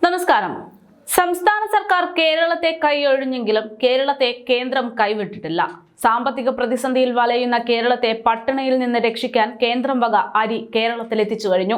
നമസ്കാരം. സംസ്ഥാന സർക്കാർ കേരളത്തെ കൈയൊഴിഞ്ഞെങ്കിലും കേരളത്തെ കേന്ദ്രം കൈവിട്ടിട്ടില്ല. സാമ്പത്തിക പ്രതിസന്ധിയിൽ വലയുന്ന കേരളത്തെ പട്ടിണിയിൽ നിന്ന് രക്ഷിക്കാൻ കേന്ദ്രം വക അരി കേരളത്തിൽ എത്തിച്ചു കഴിഞ്ഞു.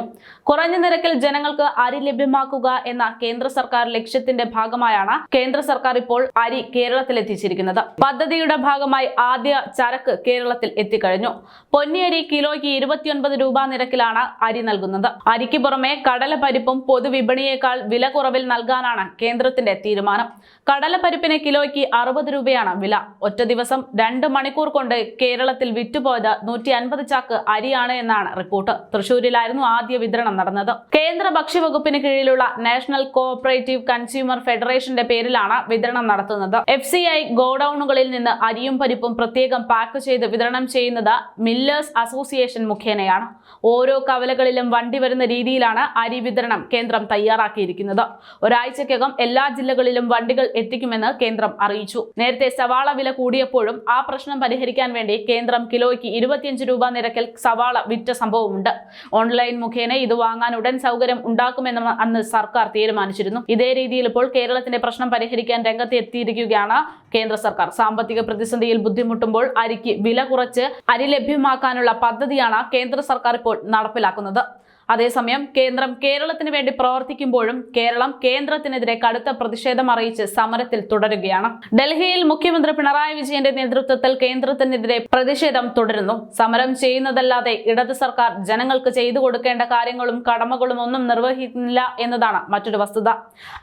കുറഞ്ഞ നിരക്കിൽ ജനങ്ങൾക്ക് അരി ലഭ്യമാക്കുക എന്ന കേന്ദ്ര സർക്കാർ ലക്ഷ്യത്തിന്റെ ഭാഗമായാണ് കേന്ദ്ര സർക്കാർ ഇപ്പോൾ അരി കേരളത്തിൽ എത്തിച്ചിരിക്കുന്നത്. പദ്ധതിയുടെ ഭാഗമായി ആദ്യ ചരക്ക് കേരളത്തിൽ എത്തിക്കഴിഞ്ഞു. പൊന്നിയരി കിലോയ്ക്ക് 29 രൂപ നിരക്കിലാണ് അരി നൽകുന്നത്. അരിക്ക് പുറമെ കടലപ്പരിപ്പും പൊതുവിപണിയേക്കാൾ വില കുറവിൽ നൽകാനാണ് കേന്ദ്രത്തിന്റെ തീരുമാനം. കടലപ്പരിപ്പിന് കിലോയ്ക്ക് 60 രൂപയാണ് വില. ഒറ്റ ദിവസം 2 മണിക്കൂർ കൊണ്ട് കേരളത്തിൽ വിറ്റുപോയത് 150 ചാക്ക് അരിയാണ് എന്നാണ് റിപ്പോർട്ട്. തൃശൂരിലായിരുന്നു ആദ്യ വിതരണം നടന്നത്. കേന്ദ്ര ഭക്ഷ്യവകുപ്പിന് കീഴിലുള്ള നാഷണൽ കോഓപ്പറേറ്റീവ് കൺസ്യൂമർ ഫെഡറേഷന്റെ പേരിലാണ് വിതരണം നടത്തുന്നത്. FCI ഗോഡൌണുകളിൽ നിന്ന് അരിയും പരിപ്പും പ്രത്യേകം പാക്ക് ചെയ്ത് വിതരണം ചെയ്യുന്നത് മില്ലേഴ്സ് അസോസിയേഷൻ മുഖേനയാണ്. ഓരോ കവലകളിലും വണ്ടി വരുന്ന രീതിയിലാണ് അരി വിതരണം കേന്ദ്രം തയ്യാറാക്കിയിരിക്കുന്നത്. ഒരാഴ്ചക്കകം എല്ലാ ജില്ലകളിലും വണ്ടികൾ എത്തിക്കുമെന്ന് കേന്ദ്രം അറിയിച്ചു. നേരത്തെ സവാള വില കൂടിയപ്പോഴും ആ പ്രശ്നം പരിഹരിക്കാൻ വേണ്ടി കേന്ദ്രം കിലോയ്ക്ക് 25 രൂപ നിരക്കിൽ സവാള വിറ്റ സംഭവമുണ്ട്. ഓൺലൈൻ മുഖേന ഇത് വാങ്ങാൻ ഉടൻ സൗകര്യം ഉണ്ടാക്കുമെന്ന് അന്ന് സർക്കാർ തീരുമാനിച്ചിരുന്നു. ഇതേ രീതിയിൽ ഇപ്പോൾ കേരളത്തിന്റെ പ്രശ്നം പരിഹരിക്കാൻ രംഗത്ത് എത്തിയിരിക്കുകയാണ് കേന്ദ്ര സർക്കാർ. സാമ്പത്തിക പ്രതിസന്ധിയിൽ ബുദ്ധിമുട്ടുമ്പോൾ അരിക്ക് വില കുറച്ച് അരി ലഭ്യമാക്കാനുള്ള പദ്ധതിയാണ് കേന്ദ്ര സർക്കാർ ഇപ്പോൾ നടപ്പിലാക്കുന്നത്. അതേസമയം കേന്ദ്രം കേരളത്തിന് വേണ്ടി പ്രവർത്തിക്കുമ്പോഴും കേരളം കേന്ദ്രത്തിനെതിരെ കടുത്ത പ്രതിഷേധം അറിയിച്ച് സമരത്തിൽ തുടരുകയാണ്. ഡൽഹിയിൽ മുഖ്യമന്ത്രി പിണറായി വിജയന്റെ നേതൃത്വത്തിൽ കേന്ദ്രത്തിനെതിരെ പ്രതിഷേധം തുടരുന്നു. സമരം ചെയ്യുന്നതല്ലാതെ ഇടത് സർക്കാർ ജനങ്ങൾക്ക് ചെയ്തു കൊടുക്കേണ്ട കാര്യങ്ങളും കടമകളും ഒന്നും നിർവഹിക്കുന്നില്ല എന്നതാണ് മറ്റൊരു വസ്തുത.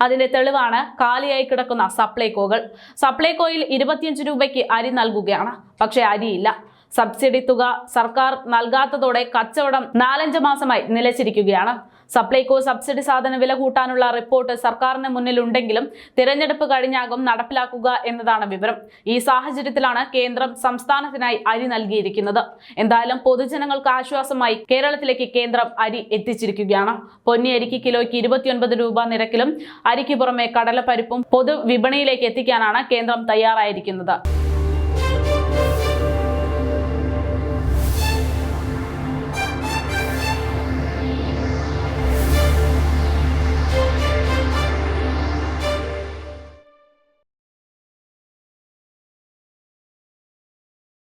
അതിന്റെ തെളിവാണ് കാലിയായി കിടക്കുന്ന സപ്ലൈകോകൾ. സപ്ലൈകോയിൽ 25 രൂപയ്ക്ക് അരി നൽകുകയാണ്. പക്ഷേ അരിയില്ല. സബ്സിഡി തുക സർക്കാർ നൽകാത്തതോടെ കച്ചവടം 4-5 മാസമായി നിലച്ചിരിക്കുകയാണ്. സപ്ലൈകോ സബ്സിഡി സാധന വില കൂട്ടാനുള്ള റിപ്പോർട്ട് സർക്കാരിന് മുന്നിലുണ്ടെങ്കിലും തിരഞ്ഞെടുപ്പ് കഴിഞ്ഞാകും നടപ്പിലാക്കുക എന്നതാണ് വിവരം. ഈ സാഹചര്യത്തിലാണ് കേന്ദ്രം സംസ്ഥാനത്തിനായി അരി നൽകിയിരിക്കുന്നത്. എന്തായാലും പൊതുജനങ്ങൾക്ക് ആശ്വാസമായി കേരളത്തിലേക്ക് കേന്ദ്രം അരി എത്തിച്ചിരിക്കുകയാണ്. പൊന്നിയരിക്ക് കിലോയ്ക്ക് 29 രൂപ നിരക്കിലും അരിക്ക് പുറമെ കടലപ്പരിപ്പും പൊതുവിപണിയിലേക്ക് എത്തിക്കാനാണ് കേന്ദ്രം തയ്യാറായിരിക്കുന്നത്.